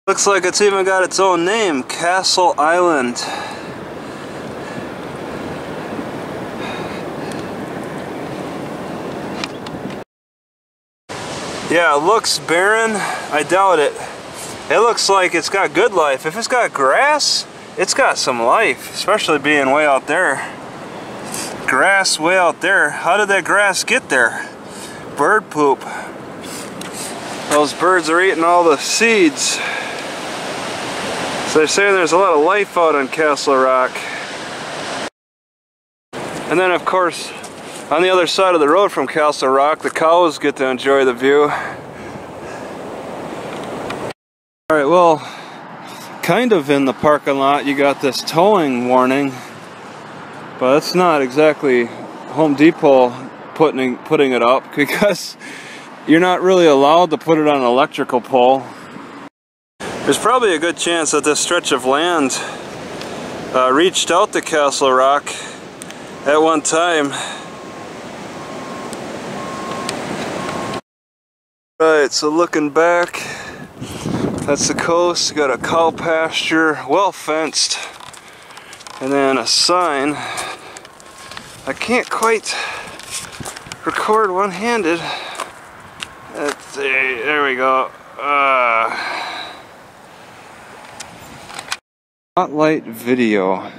Looks like it's even got its own name, Castle Island. Yeah, it looks barren. I doubt it. It looks like it's got good life. If it's got grass, it's got some life, especially being way out there. Grass way out there. How did that grass get there? Bird poop. Those birds are eating all the seeds. So they're saying there's a lot of life out on Castle Rock. And then of course, on the other side of the road from Castle Rock, the cows get to enjoy the view. Alright, well, kind of in the parking lot you got this towing warning, but it's not exactly Home Depot putting it up, because you're not really allowed to put it on an electrical pole. There's probably a good chance that this stretch of land reached out to Castle Rock at one time. Right, so looking back, that's the coast. Got a cow pasture, well fenced, and then a sign. I can't quite record one-handed. Let's see, there we go. Spotlight video.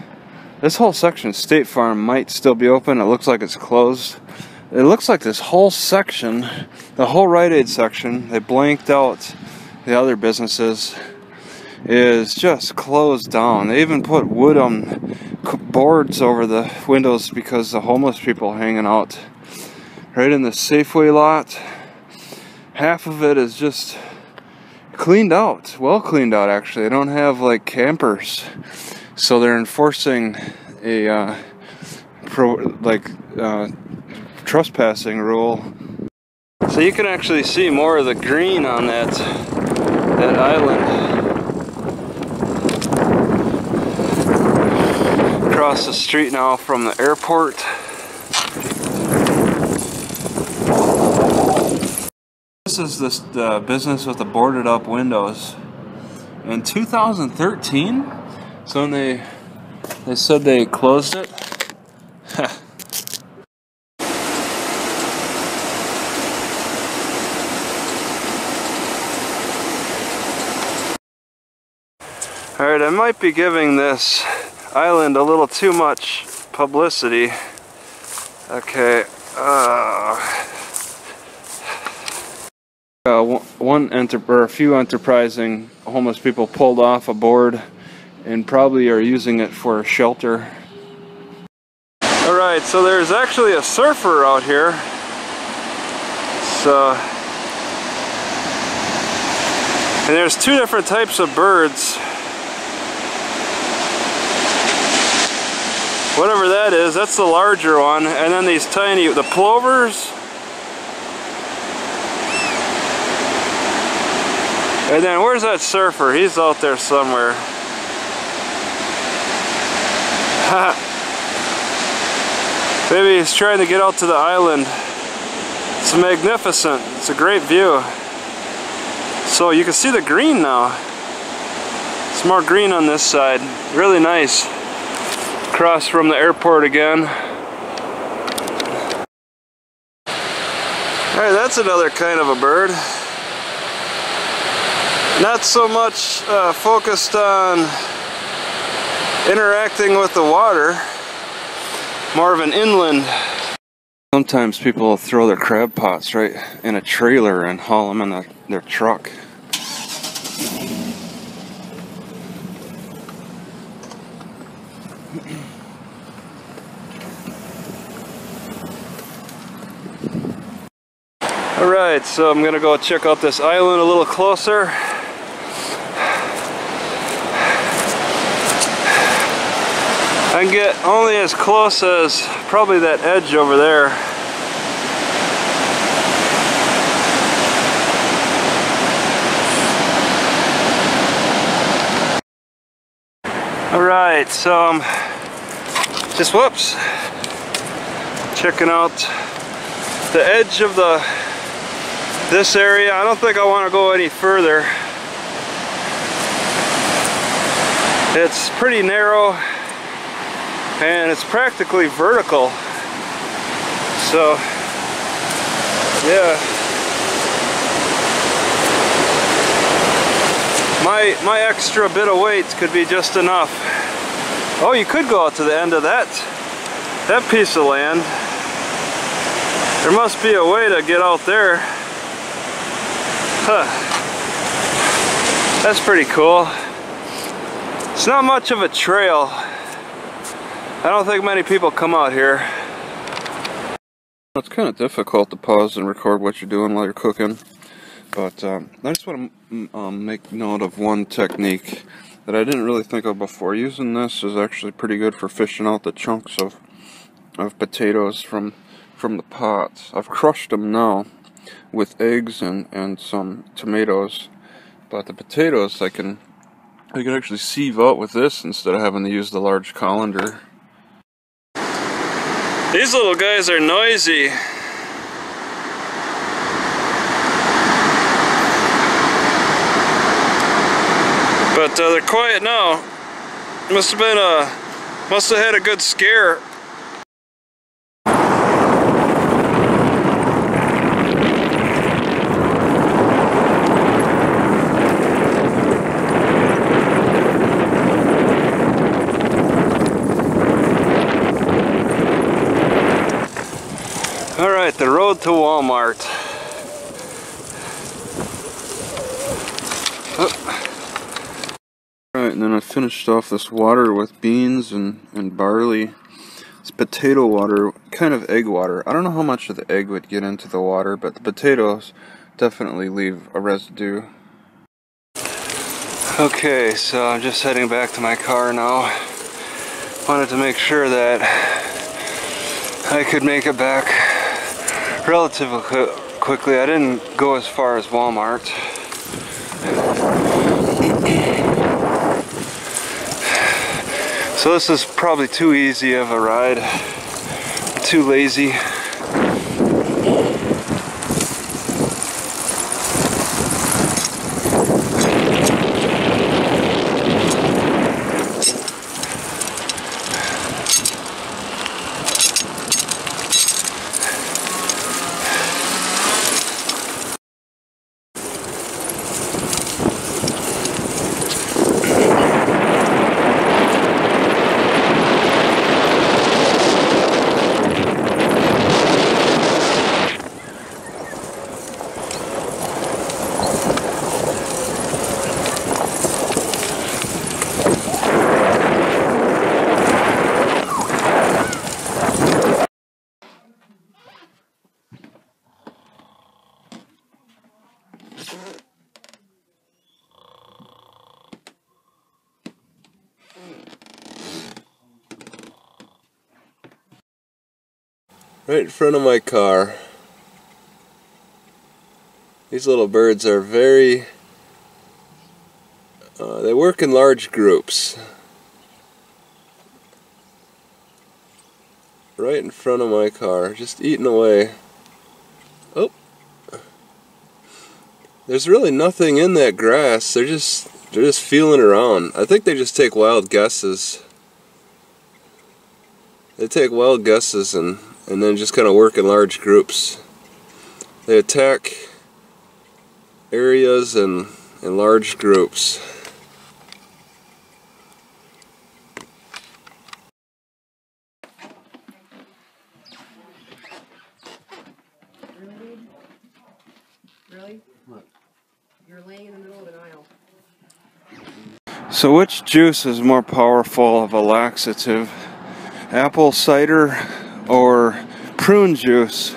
This whole section, State Farm, might still be open. It looks like it's closed. It looks like this whole section, the whole Rite Aid section, they blanked out the other businesses, is just closed down. They even put wood boards over the windows because the homeless people hanging out. Right in the Safeway lot, half of it is just cleaned out, well cleaned out actually. They don't have like campers, so they're enforcing a trespassing rule. So you can actually see more of the green on that island. Across the street now from the airport. This is the business with the boarded up windows. In 2013, so when they said they closed it. Alright, I might be giving this island a little too much publicity. Okay, a few enterprising homeless people pulled off a board and probably are using it for shelter. Alright, so there's actually a surfer out here. And there's two different types of birds. Whatever that is, that's the larger one. And then these tiny, the plovers. And then where's that surfer? He's out there somewhere. Maybe he's trying to get out to the island. It's magnificent. It's a great view. So you can see the green now. It's more green on this side. Really nice. Across from the airport again. Alright, that's another kind of a bird. Not so much focused on interacting with the water, more of an inland. Sometimes people will throw their crab pots right in a trailer and haul them in their truck. Alright, so I'm gonna go check out this island a little closer. I can get only as close as probably that edge over there. Alright, so just whoops, checking out the edge of this area. I don't think I want to go any further. It's pretty narrow and it's practically vertical. So, yeah. My extra bit of weight could be just enough. Oh, you could go out to the end of that piece of land. There must be a way to get out there. Huh. That's pretty cool. It's not much of a trail. I don't think many people come out here. It's kind of difficult to pause and record what you're doing while you're cooking. But I just want to make note of one technique that I didn't really think of before. Using this is actually pretty good for fishing out the chunks of potatoes from the pots. I've crushed them now with eggs and some tomatoes, but the potatoes I can actually sieve out with this instead of having to use the large colander. These little guys are noisy. But they're quiet now. Must have had a good scare. All right, the road to Walmart. Alright, and then I finished off this water with beans and barley. It's potato water, kind of egg water. I don't know how much of the egg would get into the water, but the potatoes definitely leave a residue. Okay, so I'm just heading back to my car now. Wanted to make sure that I could make it back relatively quickly. I didn't go as far as Walmart. So this is probably too easy of a ride, too lazy. Right in front of my car. These little birds are they work in large groups. Right in front of my car, just eating away. Oh, there's really nothing in that grass. They're just feeling around. I think they just take wild guesses. They take wild guesses and then just kind of work in large groups. They attack areas in large groups. Really? What? You're laying in the middle of an aisle. So which juice is more powerful of a laxative? Apple cider or prune juice?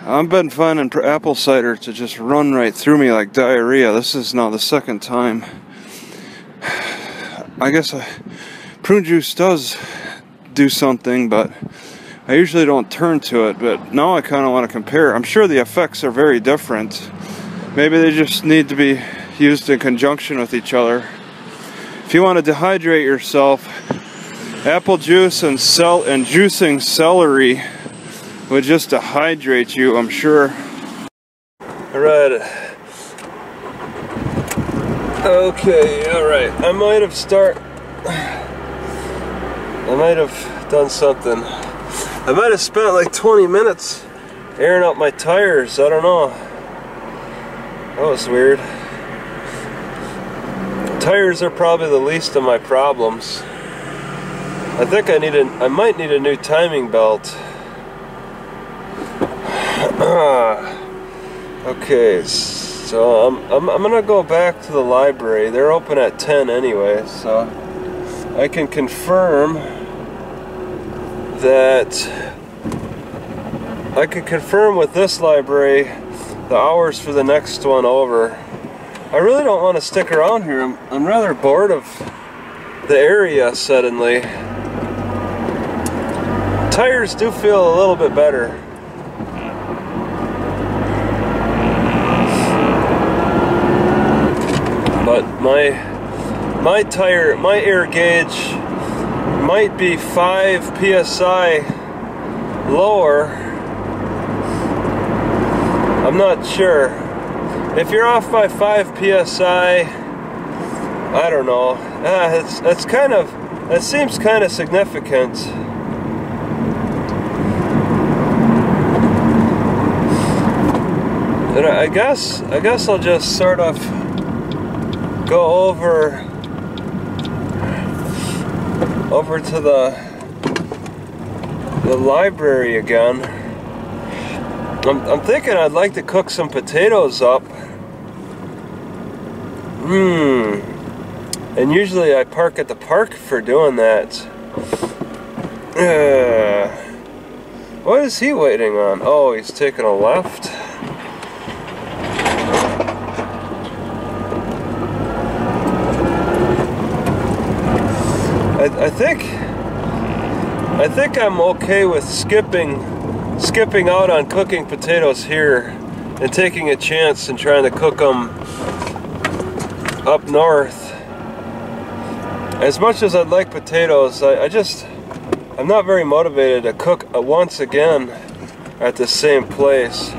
I've been finding apple cider to just run right through me like diarrhea. This is now the second time. I guess prune juice does do something, but I usually don't turn to it. But now I kind of want to compare. I'm sure the effects are very different. Maybe they just need to be used in conjunction with each other. If you want to dehydrate yourself, apple juice and juicing celery would just dehydrate you, I'm sure. Alright. Okay, alright. I might have I might have done something. I might have spent like 20 minutes airing out my tires. I don't know. That was weird. Tires are probably the least of my problems. I think I might need a new timing belt. Okay, so I'm gonna go back to the library. They're open at 10 anyway, so I can confirm with this library the hours for the next one over. I really don't want to stick around here. I'm rather bored of the area suddenly. Tires do feel a little bit better. But my air gauge might be 5 psi lower. I'm not sure. If you're off by 5 psi, I don't know. That seems kind of significant. And I guess I'll just sort of go over to the library again. I'm thinking I'd like to cook some potatoes up. And usually I park at the park for doing that. What is he waiting on? Oh, he's taking a left. I think I'm okay with skipping out on cooking potatoes here and taking a chance and trying to cook them up north. As much as I'd like potatoes, I'm not very motivated to cook once again at the same place.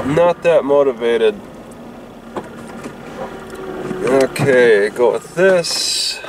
Not that motivated. Okay, go with this.